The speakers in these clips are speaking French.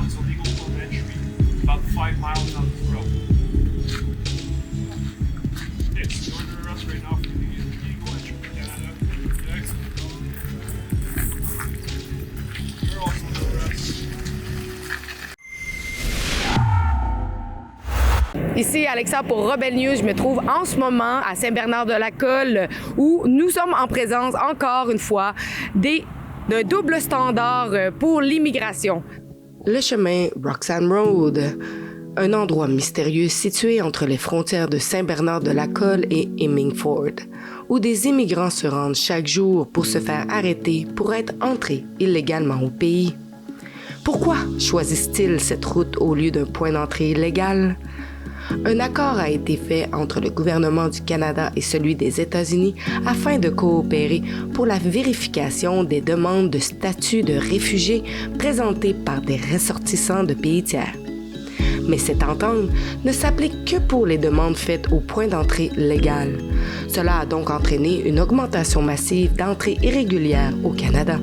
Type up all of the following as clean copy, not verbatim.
It's illegal port entry, about 5 miles down this road. It's you're under arrest right now for illegal entry to Canada. Next. You're also under arrest. Ici, Alexa pour Rebel News. Je me trouve en ce moment à Saint-Bernard-de-la-Colle où nous sommes en présence, encore une fois, d'un double standard pour l'immigration. Le chemin Roxham Road, un endroit mystérieux situé entre les frontières de Saint-Bernard-de-la-Colle et Hemmingford, où des immigrants se rendent chaque jour pour se faire arrêter pour être entrés illégalement au pays. Pourquoi choisissent-ils cette route au lieu d'un point d'entrée illégal? Un accord a été fait entre le gouvernement du Canada et celui des États-Unis afin de coopérer pour la vérification des demandes de statut de réfugié présentées par des ressortissants de pays tiers. Mais cette entente ne s'applique que pour les demandes faites au point d'entrée légal. Cela a donc entraîné une augmentation massive d'entrées irrégulières au Canada.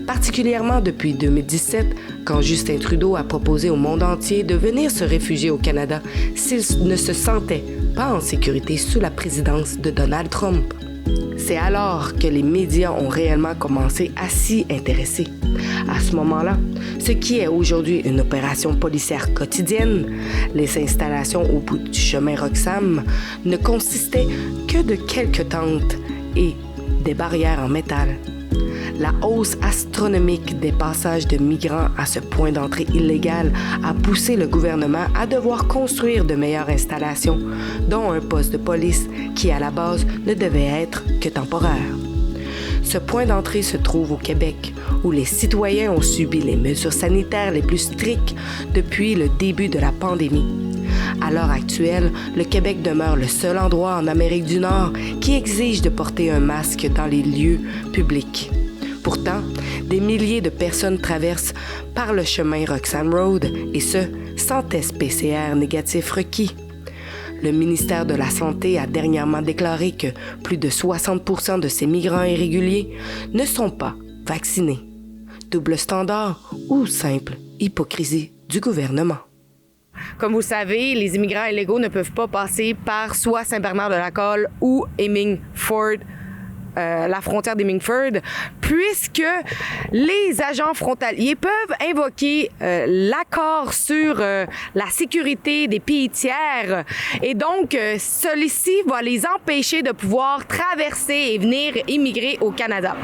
Particulièrement depuis 2017, quand Justin Trudeau a proposé au monde entier de venir se réfugier au Canada s'il ne se sentait pas en sécurité sous la présidence de Donald Trump. C'est alors que les médias ont réellement commencé à s'y intéresser. À ce moment-là, ce qui est aujourd'hui une opération policière quotidienne, les installations au bout du chemin Roxham, ne consistaient que de quelques tentes et des barrières en métal. La hausse astronomique des passages de migrants à ce point d'entrée illégal a poussé le gouvernement à devoir construire de meilleures installations, dont un poste de police qui, à la base, ne devait être que temporaire. Ce point d'entrée se trouve au Québec, où les citoyens ont subi les mesures sanitaires les plus strictes depuis le début de la pandémie. À l'heure actuelle, le Québec demeure le seul endroit en Amérique du Nord qui exige de porter un masque dans les lieux publics. Pourtant, des milliers de personnes traversent par le chemin Roxham Road, et ce, sans test PCR négatif requis. Le ministère de la Santé a dernièrement déclaré que plus de 60% de ces migrants irréguliers ne sont pas vaccinés. Double standard ou simple hypocrisie du gouvernement. Comme vous le savez, les immigrants illégaux ne peuvent pas passer par soit Saint-Bernard-de-la-Colle ou Hemmingford, la frontière d'Hemmingford, puisque les agents frontaliers peuvent invoquer l'accord sur la sécurité des pays tiers, et donc celui-ci va les empêcher de pouvoir traverser et venir immigrer au Canada.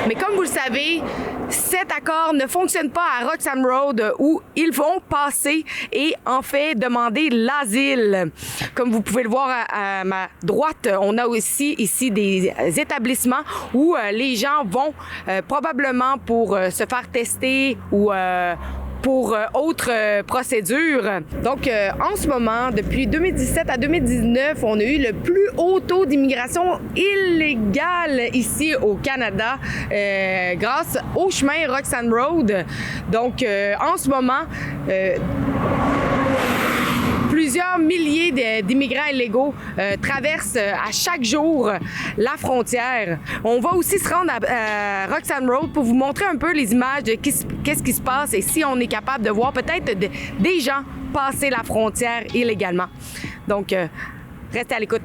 Mais comme vous le savez, cet accord ne fonctionne pas à Roxham Road, où ils vont passer et en fait demander l'asile. Comme vous pouvez le voir à ma droite, on a aussi ici des établissements où les gens vont probablement pour se faire tester ou pour autres procédures. Donc, en ce moment, depuis 2017 à 2019, on a eu le plus haut taux d'immigration illégale ici au Canada grâce au chemin Roxham Road. Donc, en ce moment, plusieurs milliers d'immigrants illégaux traversent à chaque jour la frontière. On va aussi se rendre à Roxham Road pour vous montrer un peu les images de qu'est-ce qui se passe et si on est capable de voir peut-être des gens passer la frontière illégalement. Donc, restez à l'écoute.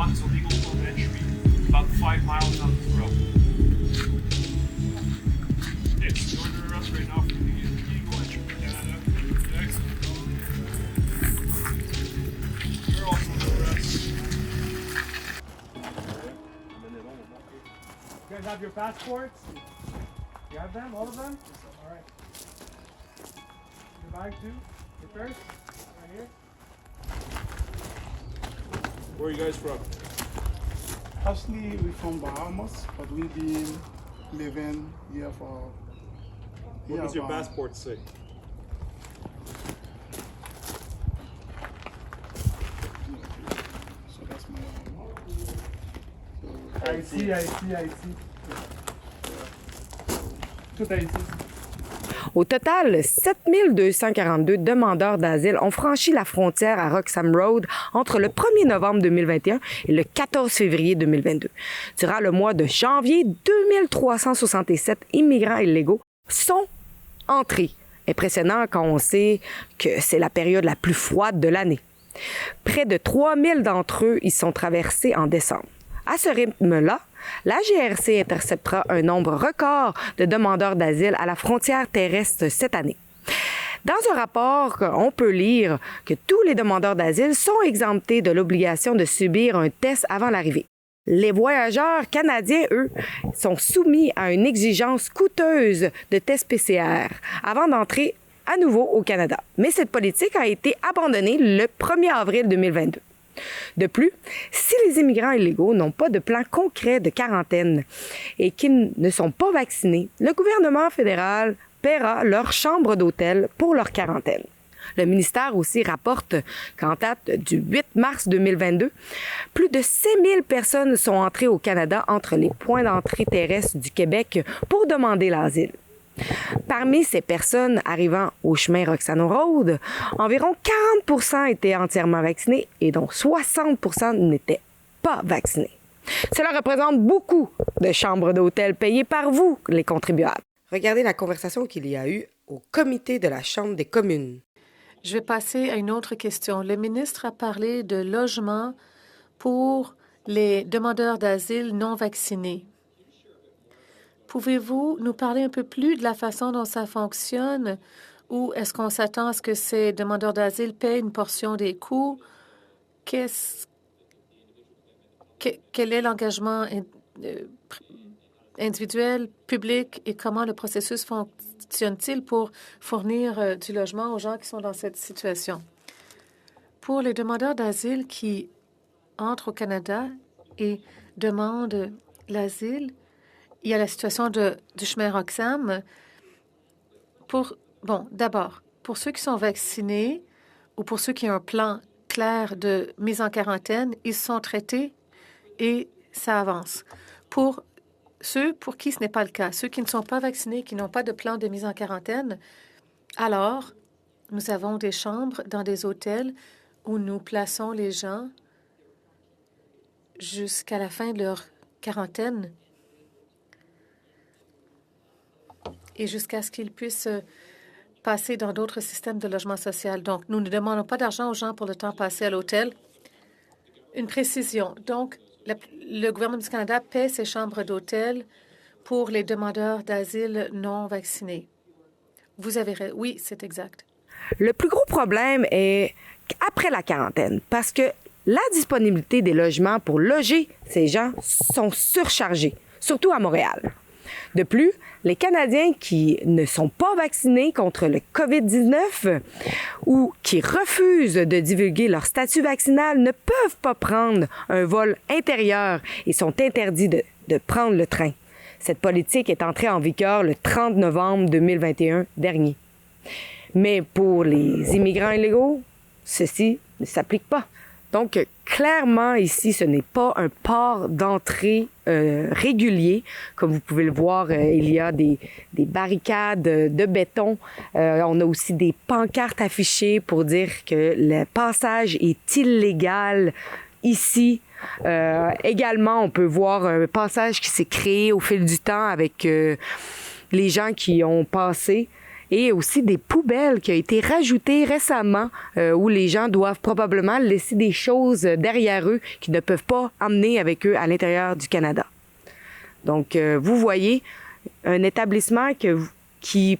It's illegal port entry, about 5 miles down this road. It's you're under arrest right now for illegal entry to Canada. Next. You're also under arrest. You guys have your passports? You have them? All of them? All right. bag too. Your purse, right here. Where are you guys from? Actually, we're from Bahamas, but we've been living here for. What does your about- passport say? So that's my. I see. Tout Haïti. Au total, 7242 demandeurs d'asile ont franchi la frontière à Roxham Road entre le 1er novembre 2021 et le 14 février 2022. Durant le mois de janvier, 2367 immigrants illégaux sont entrés. Impressionnant quand on sait que c'est la période la plus froide de l'année. Près de 3000 d'entre eux y sont traversés en décembre. À ce rythme-là, la GRC interceptera un nombre record de demandeurs d'asile à la frontière terrestre cette année. Dans un rapport, on peut lire que tous les demandeurs d'asile sont exemptés de l'obligation de subir un test avant l'arrivée. Les voyageurs canadiens, eux, sont soumis à une exigence coûteuse de tests PCR avant d'entrer à nouveau au Canada. Mais cette politique a été abandonnée le 1er avril 2022. De plus, si les immigrants illégaux n'ont pas de plan concret de quarantaine et qu'ils ne sont pas vaccinés, le gouvernement fédéral paiera leur chambre d'hôtel pour leur quarantaine. Le ministère aussi rapporte qu'en date du 8 mars 2022, plus de 6000 personnes sont entrées au Canada entre les points d'entrée terrestres du Québec pour demander l'asile. Parmi ces personnes arrivant au chemin Roxham Road, environ 40% étaient entièrement vaccinés et dont 60% n'étaient pas vaccinés. Cela représente beaucoup de chambres d'hôtel payées par vous, les contribuables. Regardez la conversation qu'il y a eu au comité de la Chambre des communes. Je vais passer à une autre question. Le ministre a parlé de logement pour les demandeurs d'asile non vaccinés. Pouvez-vous nous parler un peu plus de la façon dont ça fonctionne ou est-ce qu'on s'attend à ce que ces demandeurs d'asile paient une portion des coûts? Quel est l'engagement individuel, public et comment le processus fonctionne-t-il pour fournir du logement aux gens qui sont dans cette situation? Pour les demandeurs d'asile qui entrent au Canada et demandent l'asile, il y a la situation du chemin Roxham. D'abord, pour ceux qui sont vaccinés ou pour ceux qui ont un plan clair de mise en quarantaine, ils sont traités et ça avance. Pour ceux pour qui ce n'est pas le cas, ceux qui ne sont pas vaccinés, qui n'ont pas de plan de mise en quarantaine, alors nous avons des chambres dans des hôtels où nous plaçons les gens jusqu'à la fin de leur quarantaine et jusqu'à ce qu'ils puissent passer dans d'autres systèmes de logement social. Donc, nous ne demandons pas d'argent aux gens pour le temps passé à l'hôtel. Une précision. Donc, le gouvernement du Canada paie ces chambres d'hôtel pour les demandeurs d'asile non vaccinés. Vous avez raison. Oui, c'est exact. Le plus gros problème est après la quarantaine, parce que la disponibilité des logements pour loger ces gens sont surchargés, surtout à Montréal. De plus, les Canadiens qui ne sont pas vaccinés contre le COVID-19 ou qui refusent de divulguer leur statut vaccinal ne peuvent pas prendre un vol intérieur et sont interdits de prendre le train. Cette politique est entrée en vigueur le 30 novembre 2021 dernier. Mais pour les immigrants illégaux, ceci ne s'applique pas. Donc, clairement, ici, ce n'est pas un port d'entrée régulier. Comme vous pouvez le voir, il y a des barricades de béton. On a aussi des pancartes affichées pour dire que le passage est illégal ici. Également, on peut voir un passage qui s'est créé au fil du temps avec les gens qui ont passé. Et aussi des poubelles qui ont été rajoutées récemment où les gens doivent probablement laisser des choses derrière eux qu'ils ne peuvent pas emmener avec eux à l'intérieur du Canada. Donc, vous voyez un établissement qui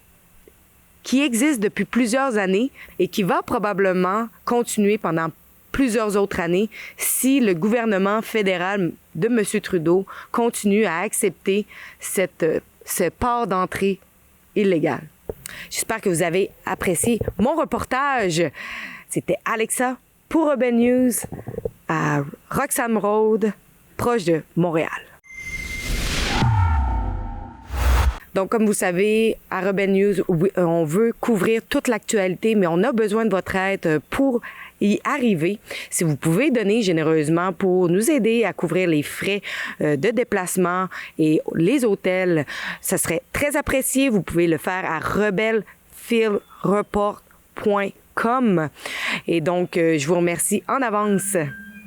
existe depuis plusieurs années et qui va probablement continuer pendant plusieurs autres années si le gouvernement fédéral de M. Trudeau continue à accepter ce port d'entrée illégal. J'espère que vous avez apprécié mon reportage. C'était Alexa pour Rebel News à Roxham Road, proche de Montréal. Donc, comme vous savez, à Rebel News, on veut couvrir toute l'actualité, mais on a besoin de votre aide pour y arriver. Si vous pouvez donner généreusement pour nous aider à couvrir les frais de déplacement et les hôtels, ça serait très apprécié. Vous pouvez le faire à rebelfieldreport.com. Et donc, je vous remercie en avance.